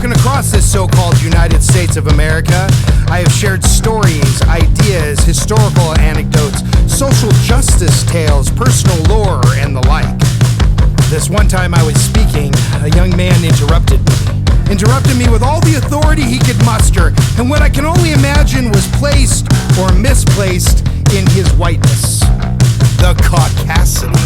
Across this so-called United States of America, I have shared stories, ideas, historical anecdotes, social justice tales, personal lore, and the like. This one time I was speaking, a young man interrupted me with all the authority he could muster, and what I can only imagine was placed or misplaced in his whiteness. The Caucasity.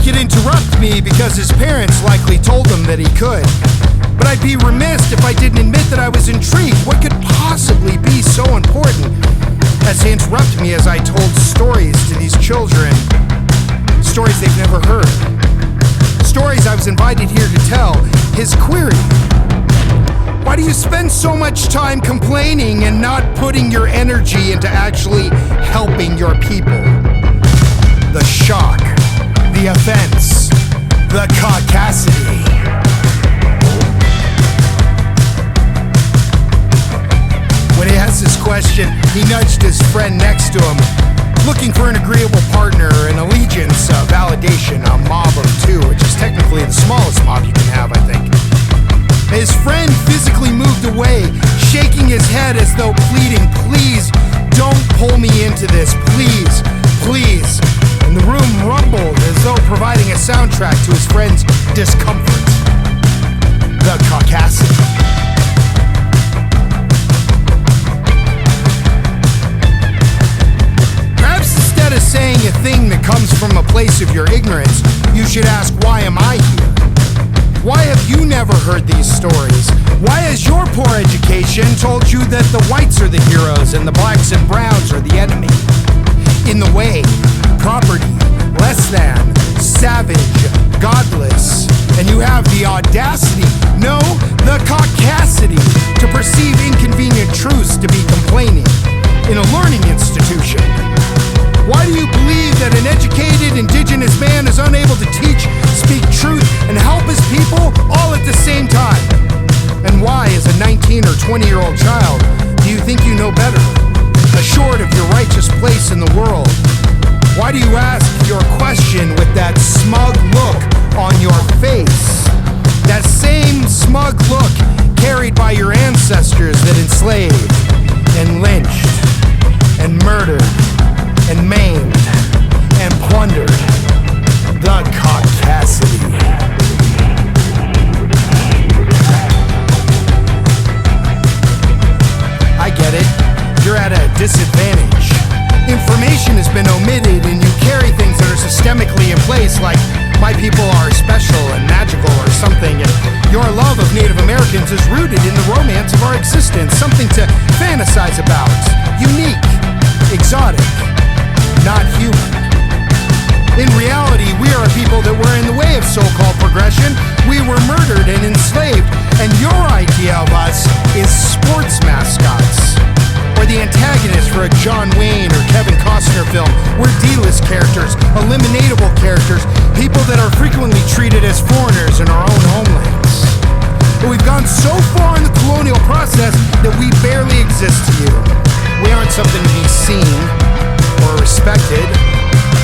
He could interrupt me because his parents likely told him that he could. But I'd be remiss if I didn't admit that I was intrigued. What could possibly be so important as to interrupt me as I told stories to these children? Stories they've never heard. Stories I was invited here to tell. His query: why do you spend so much time complaining and not putting your energy into actually helping your people? The shock. The offense, the Caucasity. When he asked this question, he nudged his friend next to him, looking for an agreeable partner, an allegiance, a validation, a mob of two, which is technically the smallest mob you can have, I think. His friend physically moved away, shaking his head as though pleading, "Please, don't pull me into this, please, please." And the room rumbled as though providing a soundtrack to his friend's discomfort. The Caucasity. Perhaps instead of saying a thing that comes from a place of your ignorance, you should ask, why am I here? Why have you never heard these stories? Why has your poor education told you that the whites are the heroes and the blacks and browns are the enemy? In the way, property, less than, savage, godless, and you have the audacity, no, the Caucasity, to perceive inconvenient truths to be complaining in a learning institution. Why do you believe that an educated indigenous man is unable to teach, speak truth, and help his people all at the same time? And why, as a 19 or 20-year-old child, do you think you know better? Assured of your righteous place in the world, why do you ask your question with that smug look on your face? That same smug look carried by your ancestors that enslaved and lynched and murdered and maimed and plundered. The Caucasity. I get it. You're at a disadvantage. Information has been omitted and you carry things that are systemically in place, like my people are special and magical or something, and your love of Native Americans is rooted in the romance of our existence, something to fantasize about, unique, exotic, not human. In reality, we are a people that were in the way of so-called progression. We were murdered and enslaved, and your idea of us is sports mascots, or the antagonist for a John Wayne or Kevin Costner film. We're D-list characters, eliminatable characters, people that are frequently treated as foreigners in our own homelands. But we've gone so far in the colonial process that we barely exist to you. We aren't something to be seen or respected,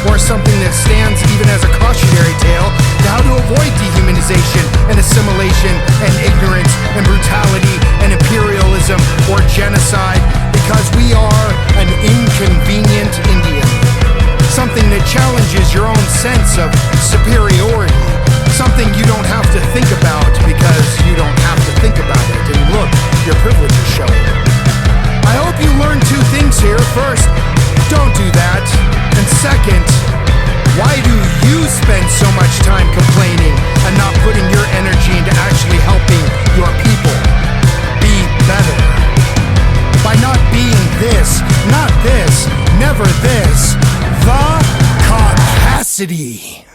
or something that stands even as a cautionary tale to how to avoid dehumanization and assimilation and ignorance and brutality and imperialism or genocide, because we are an inconvenient Indian. Something that challenges your own sense of superiority. Something you don't have to think about because you don't have to think about it. And look, your privilege is showing. I hope you learned two things here. First, don't do that. And second, why do you spend so much time complaining and not putting your energy into actually helping your people be better? By not being this, not this, never this, the Caucasity.